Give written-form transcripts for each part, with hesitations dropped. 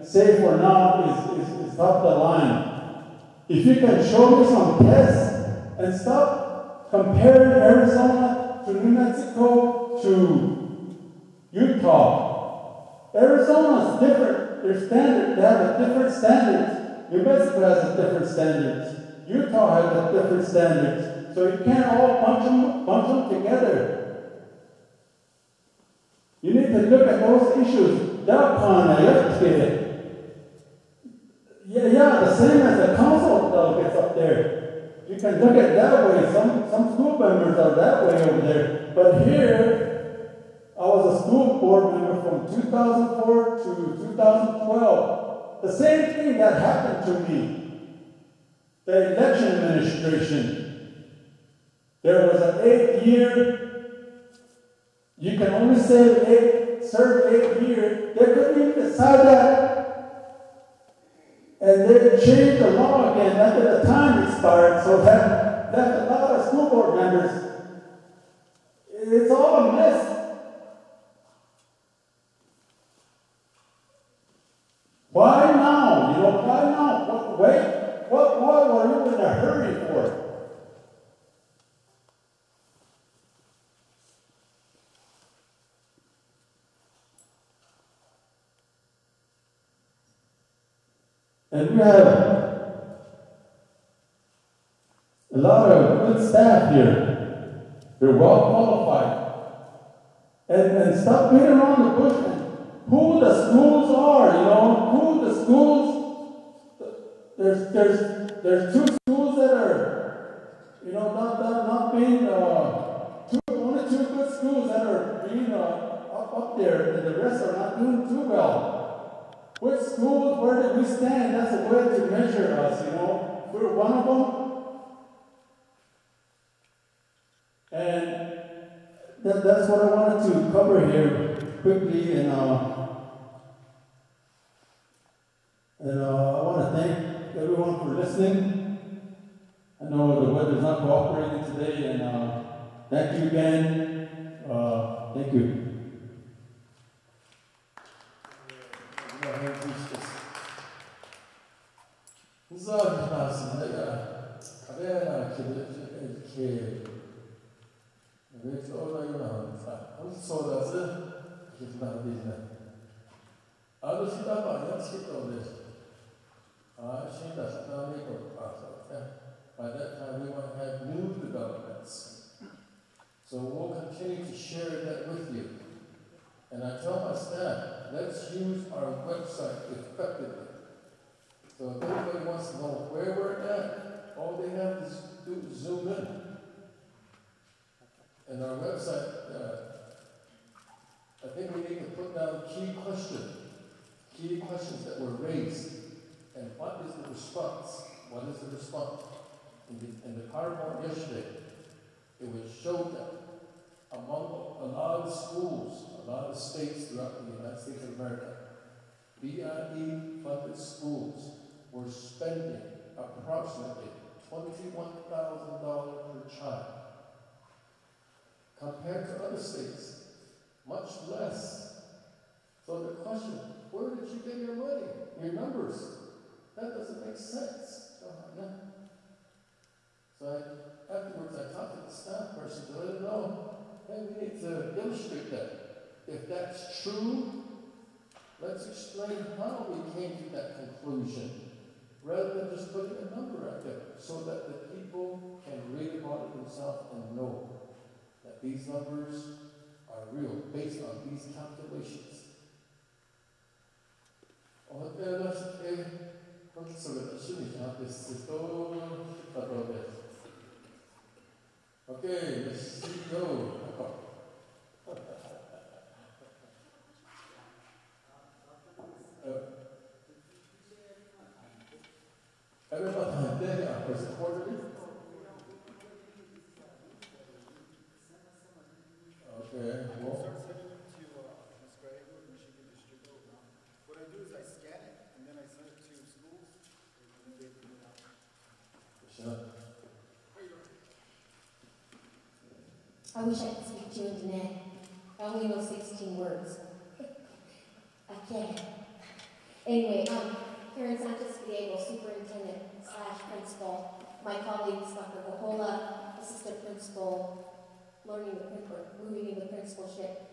say for now is top of the line. If you can show me some tests and stop comparing Arizona to New Mexico to Utah. Arizona's different. Their standard, they have a different standard. New Mexico has a different standard. Utah has a different standard. So you can't all bunch them together. You need to look at those issues. Yeah, the same as the council delegates up there. You can look at it that way. Some school members are that way over there. But here, I was a school board member from 2004 to 2012. The same thing that happened to me. The election administration. There was an 8-year, you can only serve 8 years. They couldn't even decide that. And they changed the law again after the time expired, so that left a lot of school board members. It's all a mess. Why now? Why now? What were you in a hurry for? And we have a lot of good staff here. They're well qualified. And stop beating around the bush and who the schools are, who the schools. There's 2 schools that are, not being, only 2 good schools that are being up there, and the rest are not doing too well. Which schools, where did we stand? That's a way to measure us, We're one of them. And that's what I wanted to cover here quickly. And I want to thank everyone for listening. I know the weather's not cooperating today, and thank you again. Thank you. By that time, we might have new developments. So we'll continue to share that with you. And I tell my staff, let's use our website effectively. So if anybody wants to know where we're at, all they have to do is zoom in. And our website, I think we need to put down key questions that were raised. And what is the response? What is the response? In the PowerPoint yesterday, it was showed that among a lot of schools, a lot of states throughout the United States of America, BIE-funded schools were spending approximately $21,000 per child. Compared to other states, much less. So the question, where did you get your money, your numbers? That doesn't make sense. So afterwards, I talked to the staff person to let them know, hey, we need to illustrate that. If that's true, let's explain how we came to that conclusion, rather than just putting a number out there, so that the people can read about it themselves and know that these numbers are real, based on these calculations. Okay, let's go. Everyone, is it quarterly? Okay, well. What I do is I scan it and then I send it to schools and then they print it out. Sure. I wish I could speak to you in Dine. I only know 16 words. I can't. Anyway, Karen Sanchez-Griego, superintendent / principal. My colleagues, Dr. Bohola, assistant principal, moving in the principalship,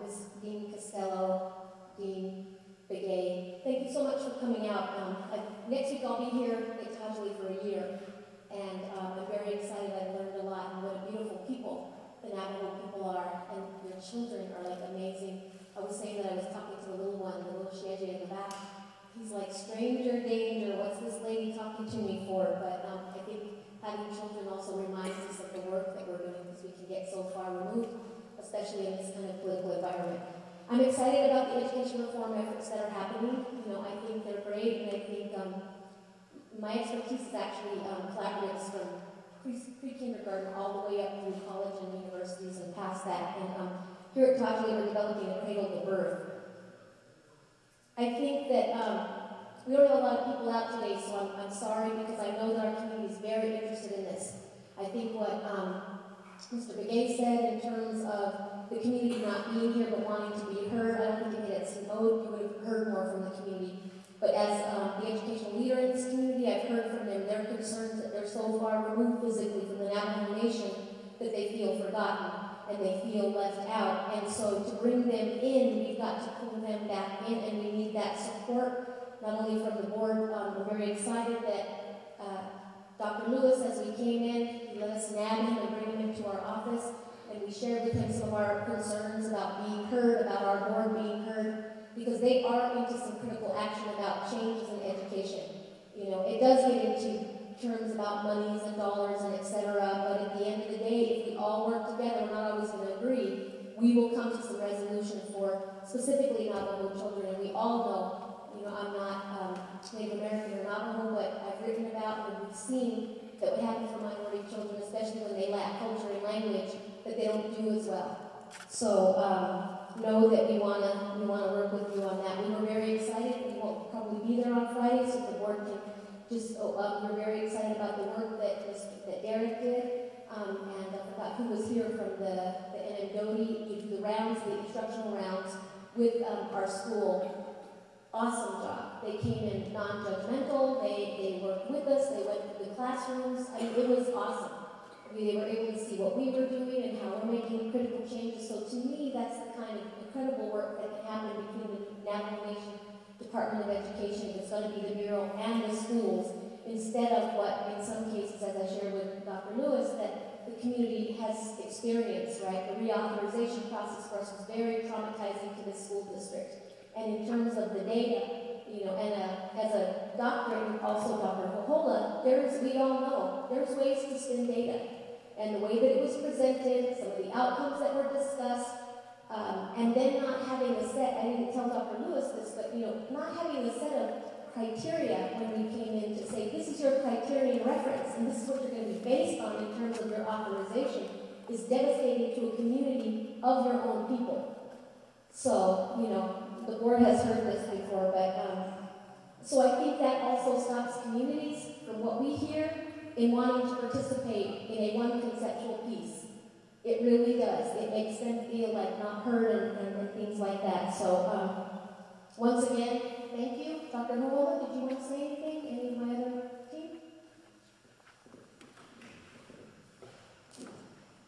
Ms. Dean Costello, Dean Begay. Thank you so much for coming out. Next week I'll be here at Tajali for a year, and I'm very excited. I've learned a lot, and what beautiful people the Navajo people are, and their children are like amazing. I was saying that I was talking to the little one, the little Shege in the back. He's like, stranger danger, what's this lady talking to me for? But I think having children also reminds us of the work that we're doing, because we can get so far removed, especially in this kind of political environment. I'm excited about the education reform efforts that are happening. I think they're great, and I think my expertise is actually collaboratives from pre-kindergarten all the way up through college and universities and past that. And here at Tajali, we're developing a cradle to birth. I think that we don't have a lot of people out today, so I'm sorry, because I know that our community is very interested in this. I think what Mr. Begay said in terms of the community not being here but wanting to be heard, I don't think at Synode you would have heard more from the community. But as the educational leader in this community, I've heard from them their concerns that they're so far removed physically from the Navajo Nation that they feel forgotten and they feel left out. And so to bring them in, we've got to pull them back in, and we need that support, not only from the board. We're very excited that Dr. Lewis, as we came in, he let us nab him and bring him into our office, and we shared with him some of our concerns about being heard, about our board being heard, because they are into some critical action about changes in education. It does get into terms about monies and dollars and etc., but at the end of the day, if we all work together, we're not always going to agree, we will come to some resolution for specifically Navajo children. And we all know, I'm not Native American or Navajo, but I've written about and we've seen that what happens for minority children, especially when they lack culture and language, that they don't do as well. So know that we wanna work with you on that. We were very excited. We won't probably be there on Friday, so the board can just. We're very excited about the work that Derek did, and I forgot who was here from the NMDOT. You do the rounds, the instructional rounds with our school. Awesome job. They came in non-judgmental. They worked with us. They went to the classrooms. It was awesome. They were able to see what we were doing and how we're making critical changes. So to me, that's the kind of incredible work that can happen between the Navajo Nation Department of Education. It's going to be the Bureau and the schools, instead of what, in some cases, as I shared with Dr. Lewis, that the community has experienced, right? The reauthorization process for us was very traumatizing to the school district. And in terms of the data, and as a doctor, and also Dr. Bohola, we all know, there's ways to spin data. And the way that it was presented, some of the outcomes that were discussed, and then not having a set, I didn't tell Dr. Lewis this, but not having a set of criteria when we came in to say, this is your criterion reference, and this is what you're going to be based on in terms of your authorization, is devastating to a community of your own people. So, the board has heard this before, but, so I think that also stops communities from what we hear in wanting to participate in a one conceptual piece. It really does. It makes them feel like not heard and things like that. So once again, thank you. Dr. Hola, did you want to say anything? Any of my other team?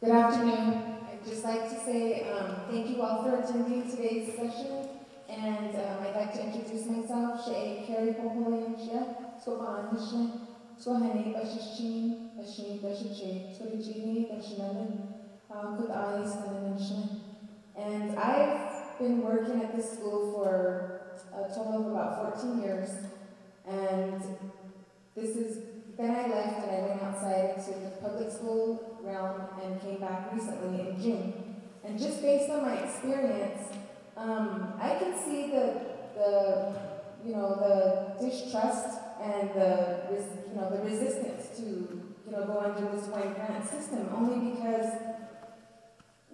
Good afternoon. I'd just like to say thank you all for attending today's session. And I'd like to introduce myself. She'e Carrie Pohola Yamshia, Skoban Nishne. Swahani Bashichin, Bashini Bashichi, Swarijini, Bashinani, Kudai, Sananishne. And I've been working at this school for a total of about 14 years. And then I left and I went outside into the public school realm and came back recently in June. And just based on my experience, I could see the distrust and the resistance to go under this one grant system, only because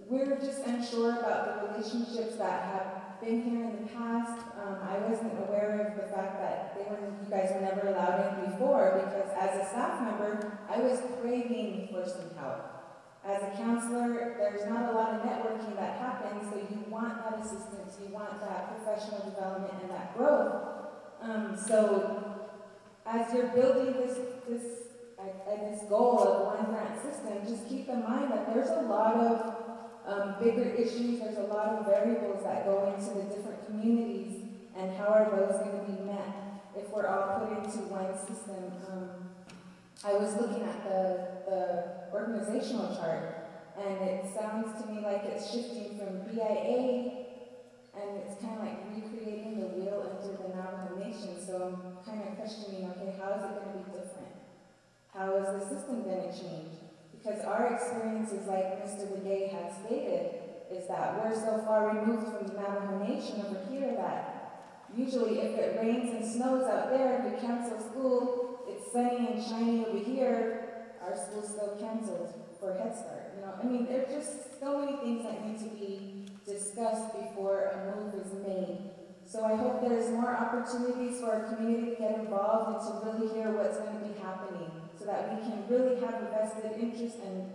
we're just unsure about the relationships that have been here in the past. I wasn't aware of the fact that you guys were never allowed in before, because as a staff member, I was craving for some help. As a counselor, there's not a lot of networking that happens, so you want that assistance, you want that professional development and that growth. So as you're building this goal of one grant system, just keep in mind that there's a lot of bigger issues, there's a lot of variables that go into the different communities, and how are those going to be met if we're all put into one system. I was looking at the organizational chart, and it sounds to me like it's shifting from BIA, and it's kind of like recreating the wheel under the Navajo Nation. So I'm kind of questioning, okay, how is it going to be different? How is the system going to change? Because our experiences, like Mr. Legay had stated, is that we're so far removed from the Navajo Nation over here that usually if it rains and snows out there and we cancel school, it's sunny and shiny over here, our school's still canceled for Head Start. You know, I mean, there's just so many things that need to be discussed before a move is made. So I hope there's more opportunities for our community to get involved and to really hear what's going to be happening, so that we can really have a vested interest and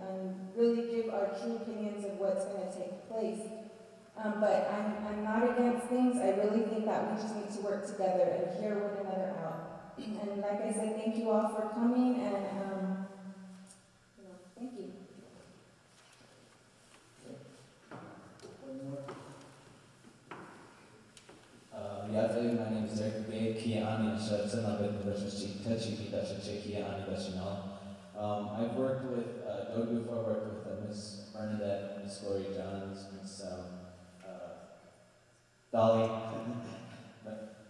really give our true opinions of what's going to take place. But I'm not against things. I really think that we just need to work together and hear one another out. And like I said, thank you all for coming, and thank you. My name is Eric Bay, Kiani, I've worked with Dogu before. I worked with Miss Bernadette, Miss Lori Johns, Miss Dolly,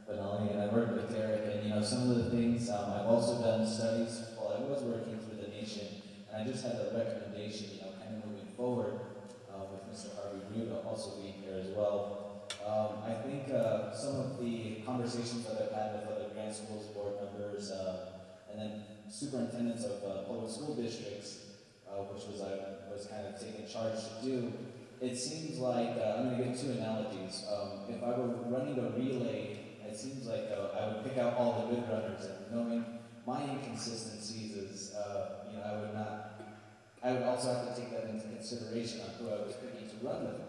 Benali, and I worked with Derek. And some of the things, I've also done studies while I was working through the nation, and I just had a recommendation, kind of moving forward with Mr. Harvey Root also being here as well. I think some of the conversations that I've had with other grant schools, board members, and then superintendents of public school districts, which I was kind of taking charge to do, it seems like, I'm going to give two analogies. If I were running a relay, it seems like I would pick out all the good runners, and knowing my inconsistencies is, I would also have to take that into consideration on who I was picking to run with me.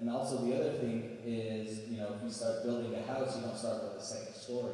And also the other thing is, if you start building a house, you don't start with the second story.